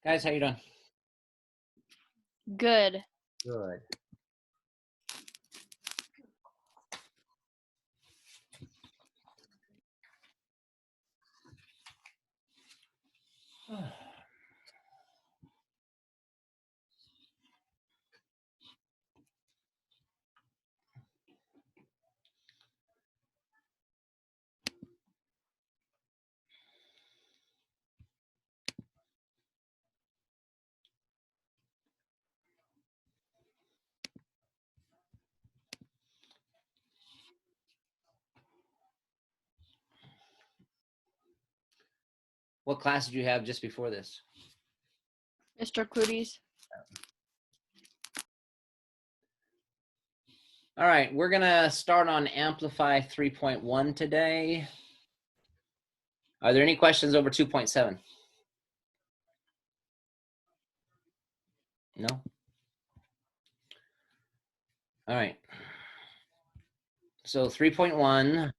Guys, how you doing? Good. Good. What class did you have just before this? Mr. Cooties. All right, we're gonna start on Amplify 3.1 today. Are there any questions over 2.7? No? All right. So 3.1.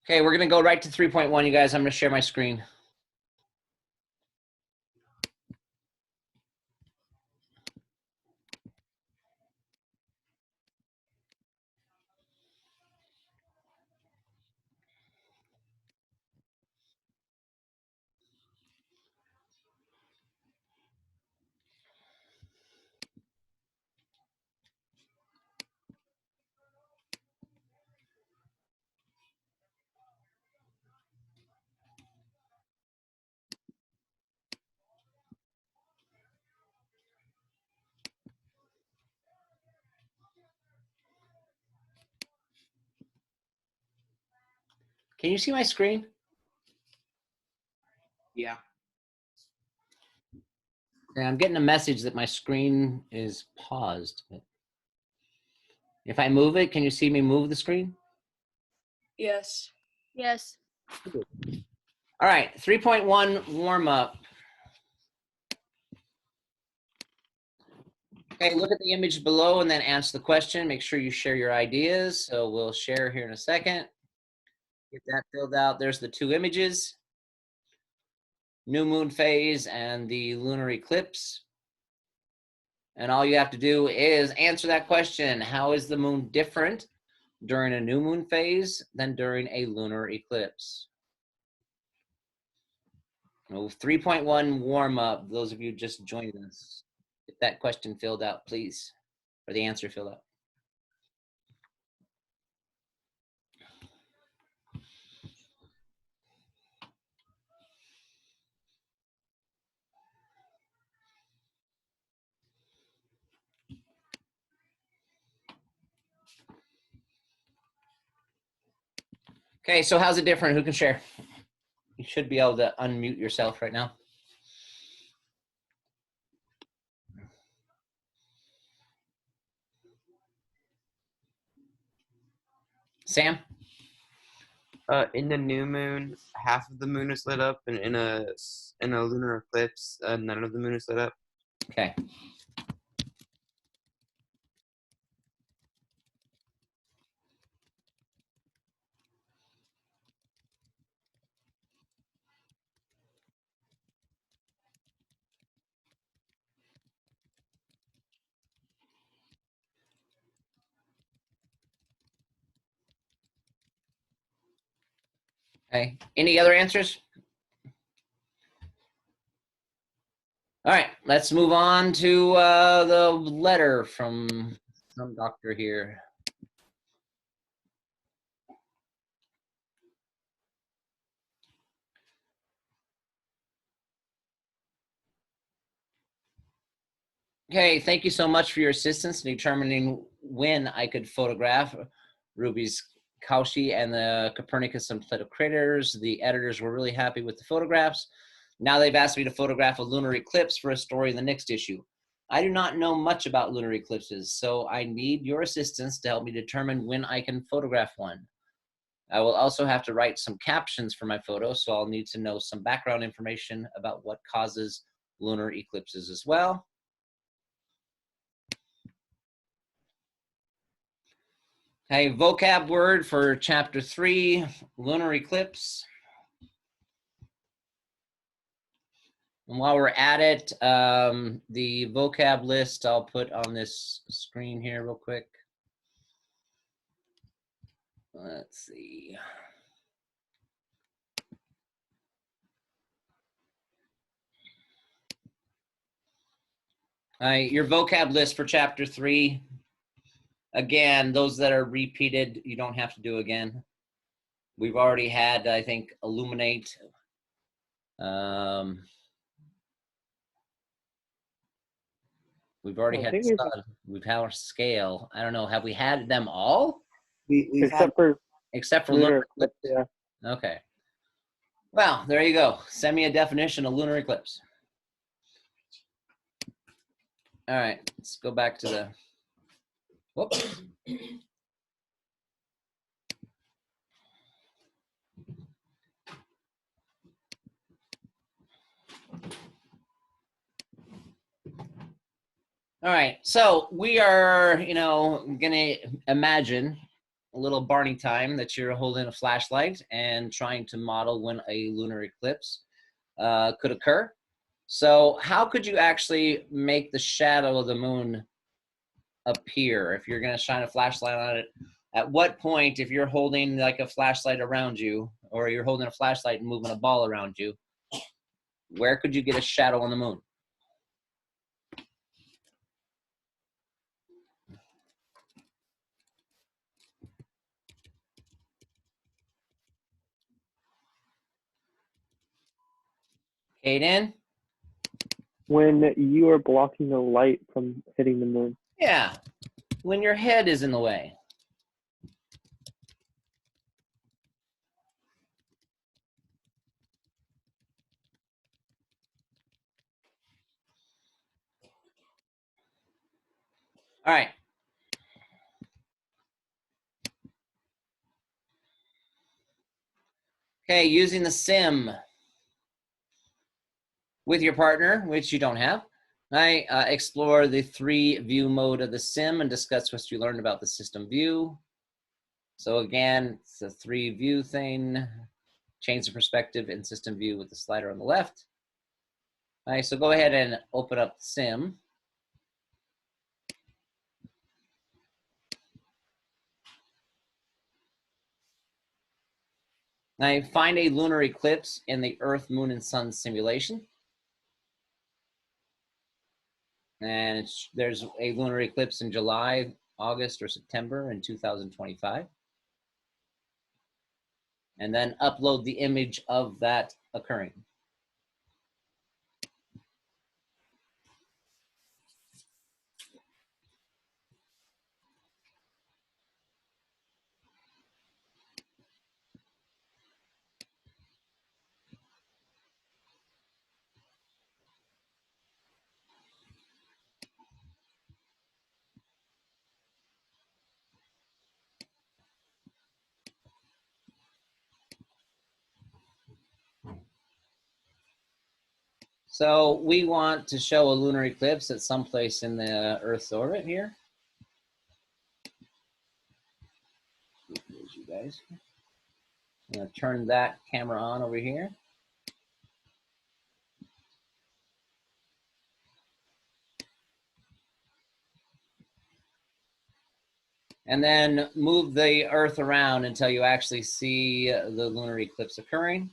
Okay, we're gonna go right to 3.1, you guys. I'm gonna share my screen. Can you see my screen? Yeah. Yeah, I'm getting a message that my screen is paused. If I move it, can you see me move the screen? Yes. Yes. All right, 3.1 warm up. Okay, look at the image below and then answer the question. Make sure you share your ideas. So we'll share here in a second. Get that filled out. There's the two images, new moon phase and the lunar eclipse. And all you have to do is answer that question. How is the moon different during a new moon phase than during a lunar eclipse? 3.1 warm up. Those of you just joined us, get that question filled out, please, or the answer filled out. Okay, so how's it different? Who can share? You should be able to unmute yourself right now. Sam? In the new moon, half of the moon is lit up, and in a lunar eclipse, none of the moon is lit up. Okay. Okay. Any other answers? All right, let's move on to the letter from some doctor here. Okay, thank you so much for your assistance in determining when I could photograph Ruby's Cauchy and the Copernicus and Plato craters. The editors were really happy with the photographs. Now they've asked me to photograph a lunar eclipse for a story in the next issue. I do not know much about lunar eclipses, so I need your assistance to help me determine when I can photograph one. I will also have to write some captions for my photo, so I'll need to know some background information about what causes lunar eclipses as well. Okay, vocab word for chapter 3, lunar eclipse. And while we're at it, the vocab list I'll put on this screen here real quick. Let's see. All right, your vocab list for chapter 3. Again, those that are repeated, you don't have to do again. We've already had, I think, illuminate. We've already I had think we've- stud. We've had our scale. I don't know. Have we had them all? We've had Except for Except for lunar lunar eclipse, eclipse. yeah. Okay. Well, there you go. Send me a definition of lunar eclipse. All right, let's go back to the. Whoops. All right, so we are, gonna imagine a little Barney time that you're holding a flashlight and trying to model when a lunar eclipse could occur. So how could you actually make the shadow of the moon appear if you're gonna shine a flashlight on it? At what point, if you're holding like a flashlight around you, or you're holding a flashlight and moving a ball around you, where could you get a shadow on the moon? Kaden? When you are blocking the light from hitting the moon. Yeah, when your head is in the way. All right. Okay, using the sim with your partner, which you don't have, I explore the 3-view mode of the sim and discuss what you learned about the system view. So again, it's a 3-view thing. Change the perspective in system view with the slider on the left. All right, so go ahead and open up the sim. Now find a lunar eclipse in the Earth, Moon, and Sun simulation. And there's a lunar eclipse in July, August, or September in 2025. And then upload the image of that occurring. So we want to show a lunar eclipse at some place in the Earth's orbit here. There's you guys. I'm going to turn that camera on over here. And then move the Earth around until you actually see the lunar eclipse occurring.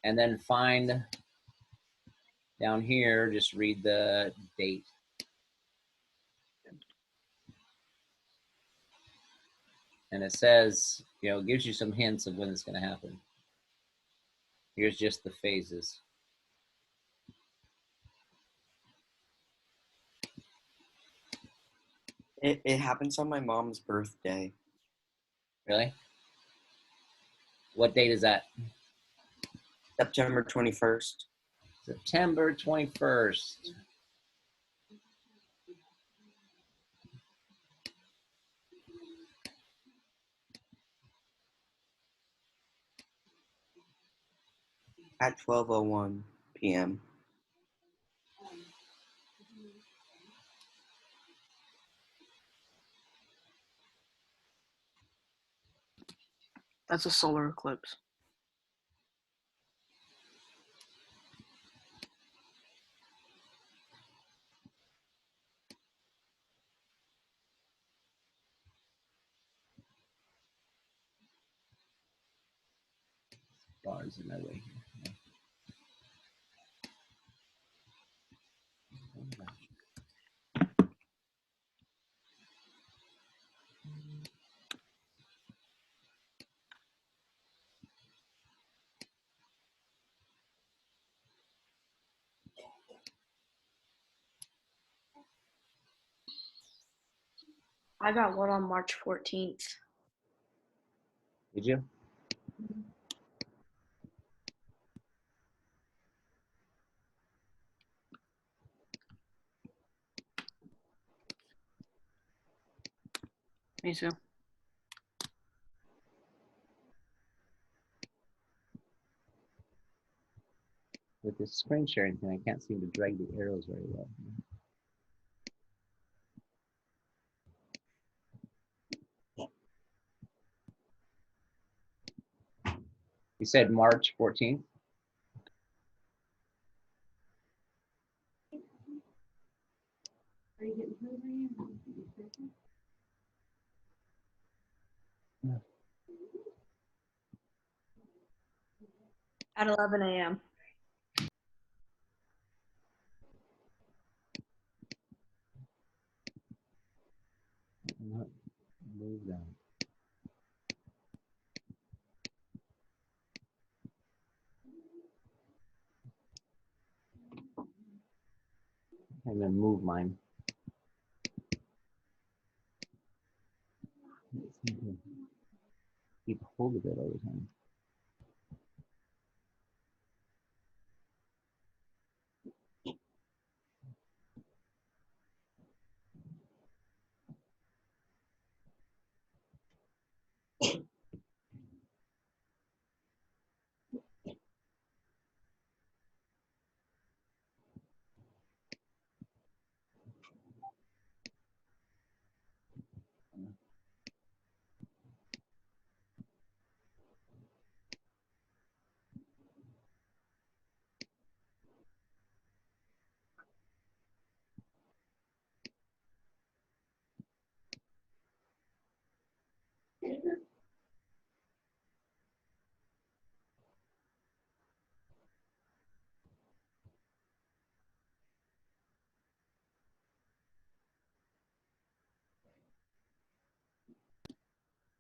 And then find down here, just read the date. And it says, gives you some hints of when it's going to happen. Here's just the phases. it happens on my mom's birthday. Really? What date is that? September 21st. September 21st. At 12:01 p.m. That's a solar eclipse. bars in my way here. I got one on March 14th. Did you? Me too. With this screen sharing thing, I can't seem to drag the arrows very well. You said March 14th? At 11 a.m. Not move that. I'm gonna move mine. Keep hold of it all the time.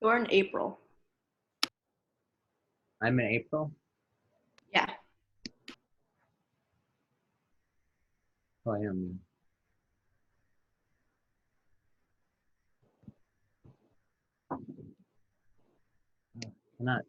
You're in April. I'm in April. Yeah. Oh, I am. Not.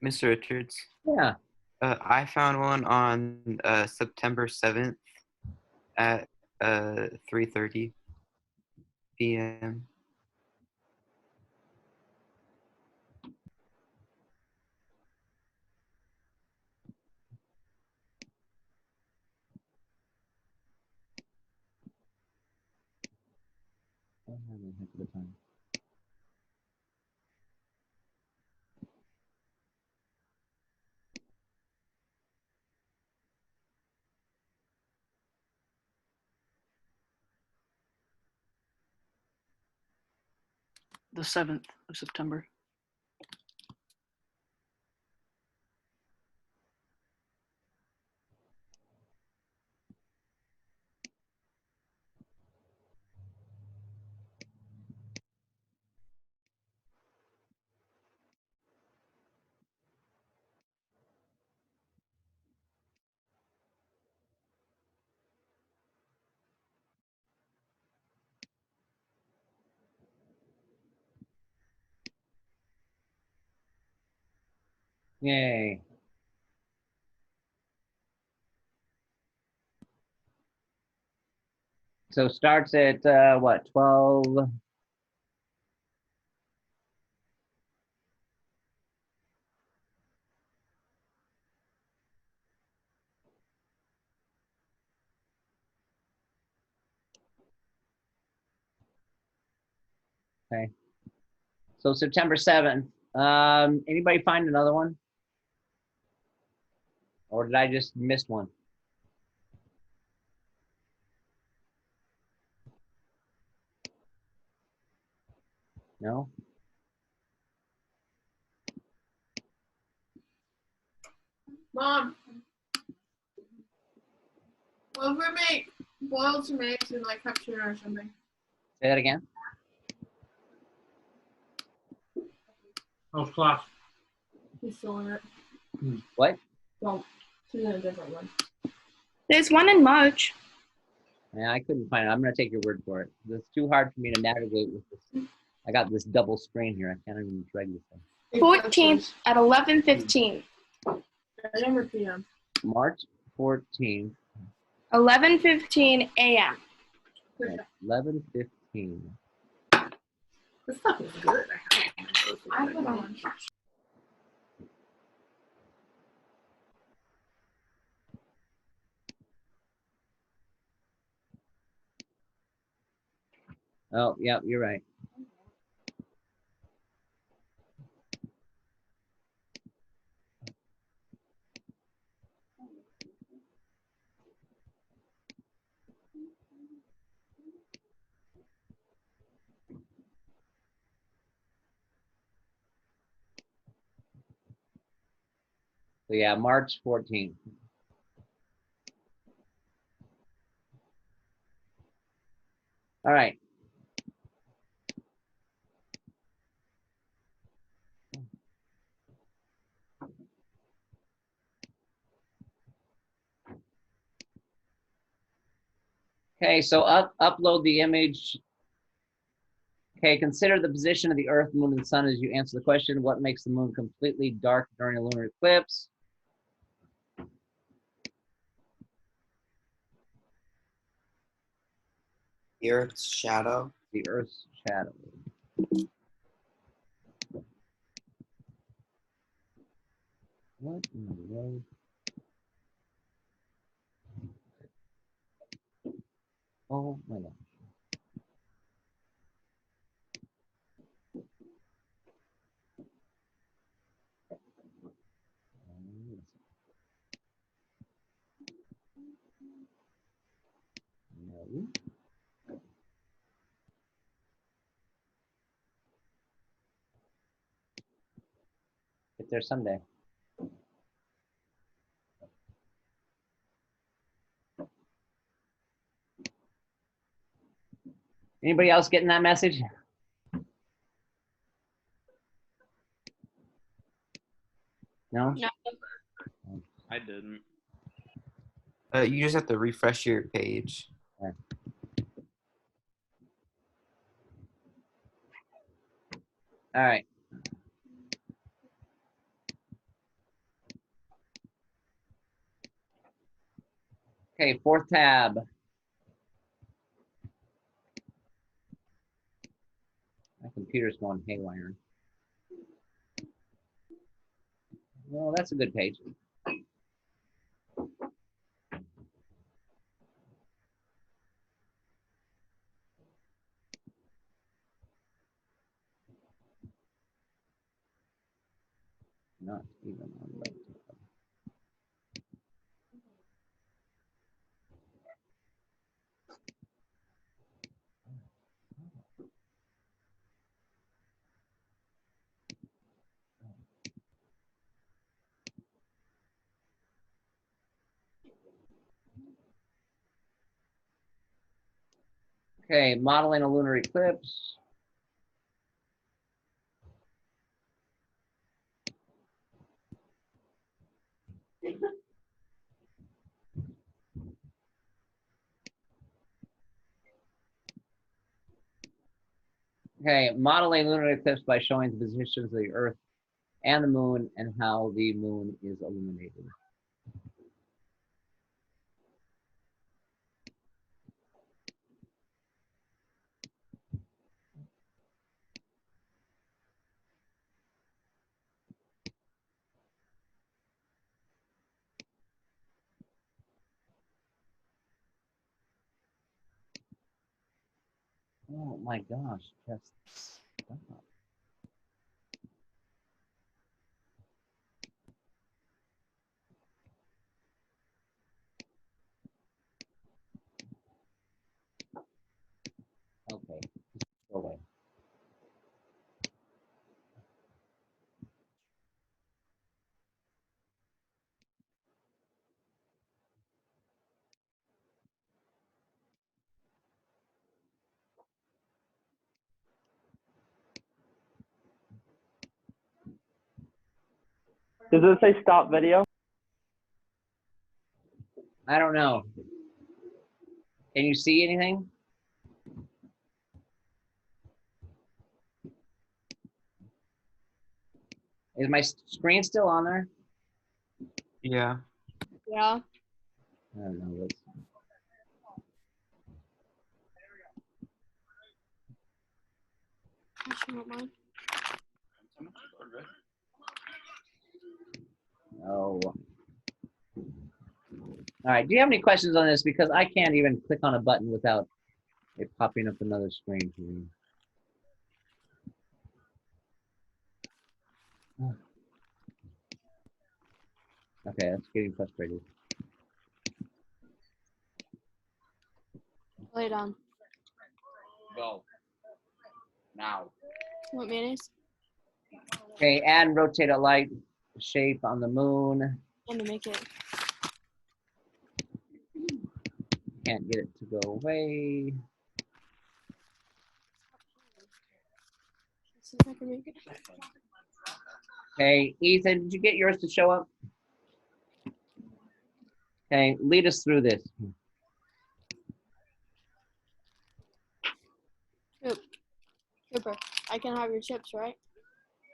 Mr. Richards, Yeah. I found one on September 7th at 3:30 p.m. I'm having a heck of a time. The 7th of September. Yay. So starts at what, 12? Okay. So September 7th. Anybody find another one? Or did I just miss one? No? Mom, over make boiled tomatoes in like cup tuna or something. Say that again. Oh, class. He's still in it. What? Well, she's in a different one. There's one in March. Yeah, I couldn't find it. I'm gonna take your word for it. It's too hard for me to navigate with this. I got this double screen here. I can't even drag this thing. 14th at 11:15. AM or PM? March 14th 11:15 a.m. at 11:15. This stuff is good. I put on. Oh, yeah, you're right. So yeah, March 14th. All right. Okay, so upload the image. Okay, consider the position of the Earth, Moon, and Sun as you answer the question. What makes the Moon completely dark during a lunar eclipse? The Earth's shadow. The Earth's shadow. What in the world? Oh my God. No. Get there someday. Anybody else getting that message? No? No. I didn't. You just have to refresh your page. All right. Okay, fourth tab. My computer's going haywire. Well, that's a good page. Not even on the right. Okay, modeling a lunar eclipse. Okay, modeling lunar eclipse by showing the positions of the Earth and the Moon and how the Moon is illuminated. Oh my gosh, just Okay. Go away. Does it say stop video? I don't know. Can you see anything? Is my screen still on there? Yeah. Yeah. I don't know. Let's, Actually, not mine. oh. All right. Do you have any questions on this? Because I can't even click on a button without it popping up another screen for me. Okay, that's getting frustrating. Lay down. Go. Now. What mayonnaise? Okay, add and rotate a light shape on the moon. And to make it. Can't get it to go away. See if I can make it. Okay, Ethan, did you get yours to show up? Okay, lead us through this. Cooper, I can have your chips, right?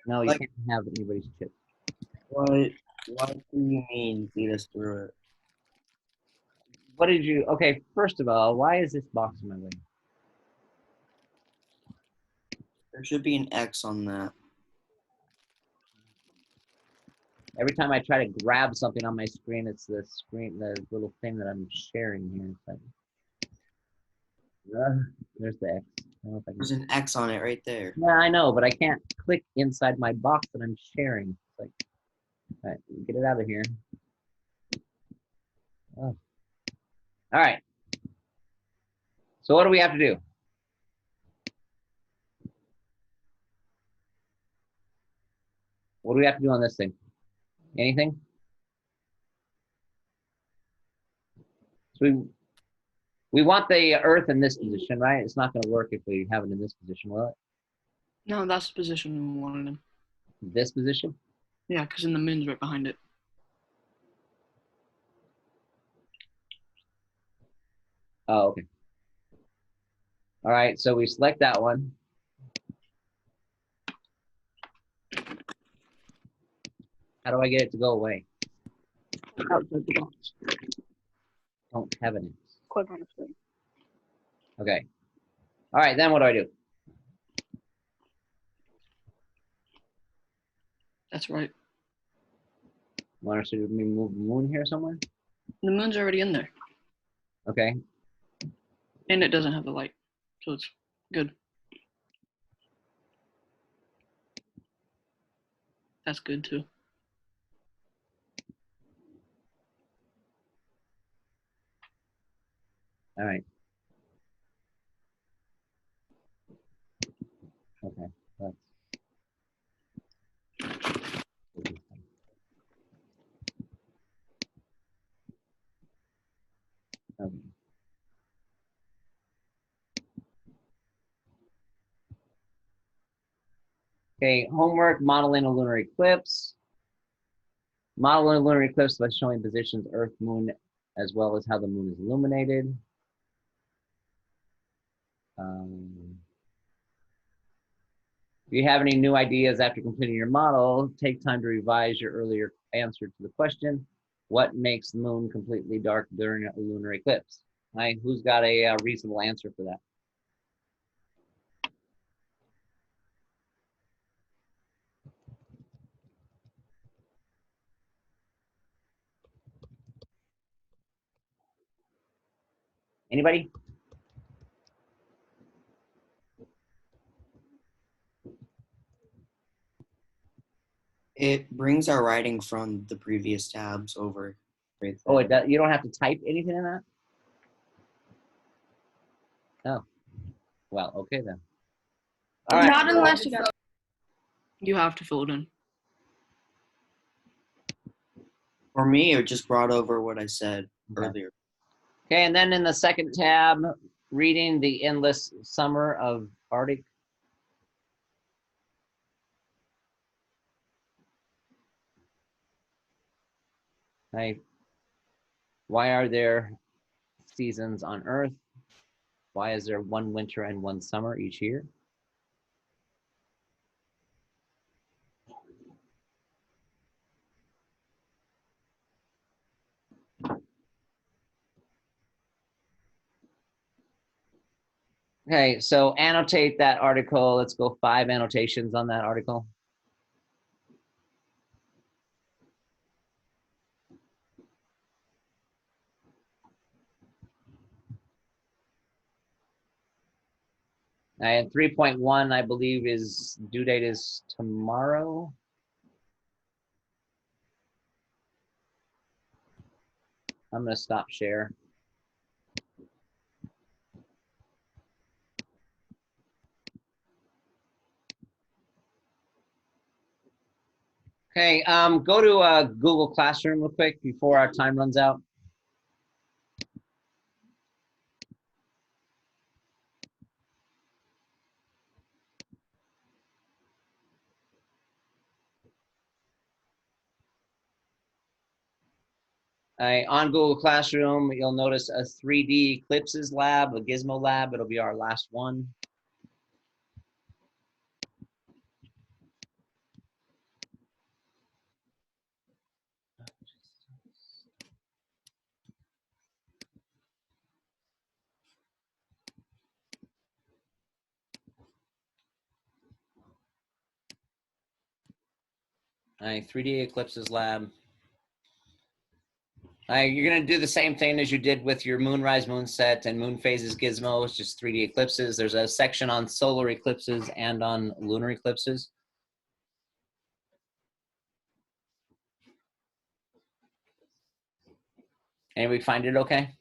No, you Like- can't have anybody's chip. What do you mean lead us through it? What did you, okay, first of all, why is this box in my way? There should be an X on that. Every time I try to grab something on my screen, it's the screen, the little thing that I'm sharing here. It's like, there's the X. I don't know if I can. There's an X on it right there. Yeah, I know, but I can't click inside my box that I'm sharing. It's like, all right, get it out of here. Oh. All right. So what do we have to do? What do we have to do on this thing? Anything? So we want the Earth in this position, right? It's not going to work if we have it in this position, will it? No, that's the position we wanted him. This position? Yeah, because then the moon's right behind it. Oh, okay. All right, so we select that one. How do I get it to go away? Outside the box. Don't have it. Click on the screen. Okay. All right, then what do I do? That's right. Want us to move the moon here somewhere? The moon's already in there, Okay. and it doesn't have the light, so it's good. That's good too. All right. Okay. That's okay. Okay, homework, modeling a lunar eclipse. Model a lunar eclipse by showing positions Earth, Moon, as well as how the moon is illuminated. If you have any new ideas after completing your model, take time to revise your earlier answer to the question, what makes the moon completely dark during a lunar eclipse? Right, who's got a reasonable answer for that? Anybody? It brings our writing from the previous tabs over. Right Oh, there. it does, you don't have to type anything in that? Oh, well, okay then. All right. Not unless you got. You have to fill it in. For me, it just brought over what I said earlier. Okay, and then in the second tab, reading the endless summer of Arctic. Why are there seasons on Earth? Why is there one winter and one summer each year? Okay, so annotate that article. Let's go 5 annotations on that article. And 3.1, I believe, is due date is tomorrow. I'm going to stop share. Okay, go to Google Classroom real quick before our time runs out. On Google Classroom, you'll notice a 3D Eclipses lab, a Gizmo lab. It'll be our last one. All right, 3D Eclipses lab. You're going to do the same thing as you did with your Moonrise, Moonset, and Moon Phases Gizmo. It's just 3D eclipses. There's a section on solar eclipses and on lunar eclipses. Anybody find it okay?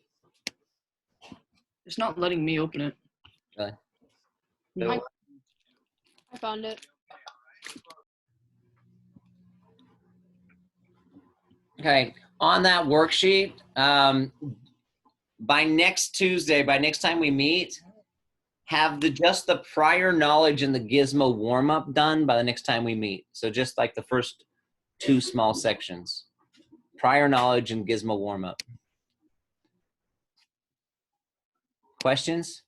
It's not letting me open it. Really? No. I found it. Okay, on that worksheet, by next Tuesday, by next time we meet, have just the prior knowledge and the Gizmo warm-up done by the next time we meet. So just like the first 2 small sections. Prior knowledge and Gizmo warm-up. Questions?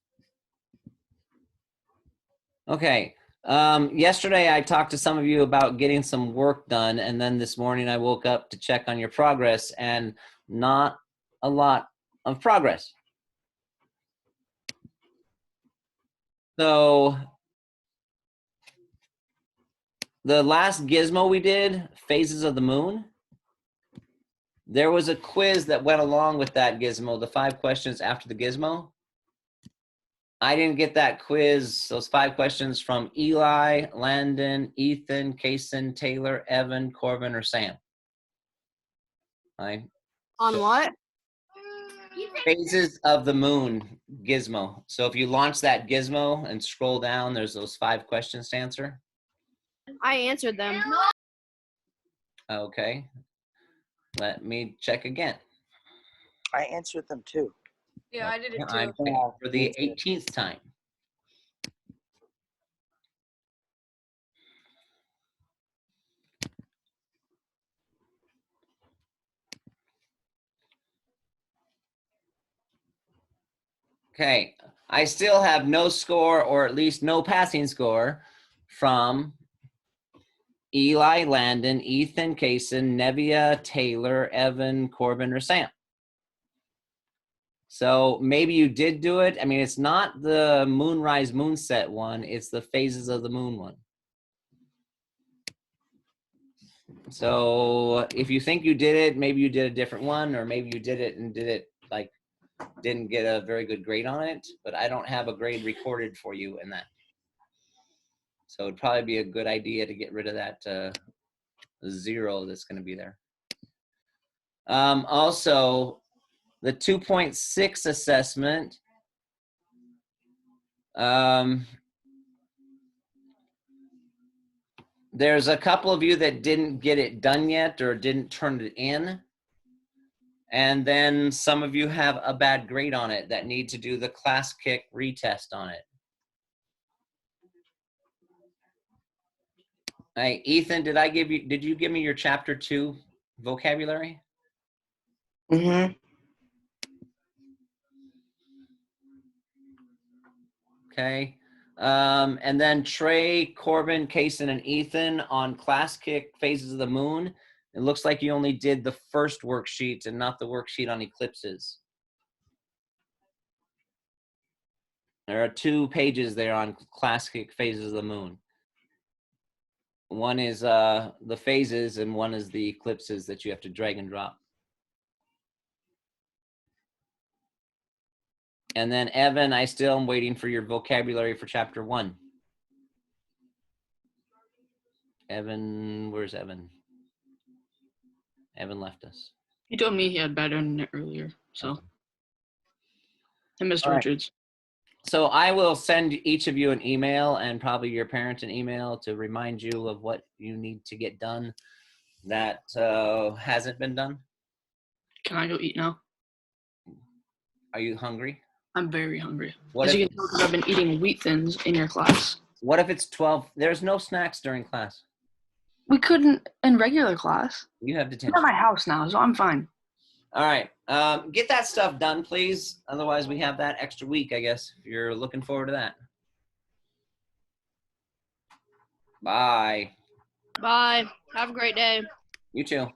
Okay. Yesterday, I talked to some of you about getting some work done, and then this morning I woke up to check on your progress, and not a lot of progress. So the last Gizmo we did, Phases of the Moon, there was a quiz that went along with that Gizmo, the 5 questions after the Gizmo. I didn't get that quiz, those 5 questions from Eli, Landon, Ethan, Kason, Taylor, Evan, Corbin, or Sam. On what? Phases of the Moon Gizmo. So if you launch that Gizmo and scroll down, there's those 5 questions to answer. I answered them. Okay. Let me check again. I answered them too. Yeah, I did it too. I'm checking for the 18th time. Okay, I still have no score, or at least no passing score, from Eli, Landon, Ethan, Kason, Nevia, Taylor, Evan, Corbin, or Sam. So maybe you did do it. I mean, it's not the Moonrise, Moonset one. It's the Phases of the Moon one. So if you think you did it, maybe you did a different one, or maybe you did it and did it like didn't get a very good grade on it, but I don't have a grade recorded for you in that. So it'd probably be a good idea to get rid of that 0 that's going to be there. Also, the 2.6 assessment, there's a couple of you that didn't get it done yet or didn't turn it in. And then some of you have a bad grade on it that need to do the class kick retest on it. Hey, Ethan, did you give me your chapter 2 vocabulary? Mm-hmm. Okay. And then Trey, Corbin, Kaysen, and Ethan on class kick phases of the moon. It looks like you only did the first worksheet and not the worksheet on eclipses. There are 2 pages there on class kick phases of the moon. One is the phases and one is the eclipses that you have to drag and drop. And then Evan, I still am waiting for your vocabulary for chapter 1. Evan, where's Evan? Evan left us. He told me he had bad internet earlier, so. Okay. And Mr. All right. Richards. So I will send each of you an email and probably your parent an email to remind you of what you need to get done that hasn't been done. Can I go eat now? Are you hungry? I'm very hungry. What As if, you can tell, 'cause I've been eating wheat thins in your class. what if it's 12? There's no snacks during class. We couldn't in regular class. You have I'm detention. at my house now, so I'm fine. All right. Get that stuff done, please. Otherwise, we have that extra week, I guess, if you're looking forward to that. Bye. Bye. Have a great day. You too.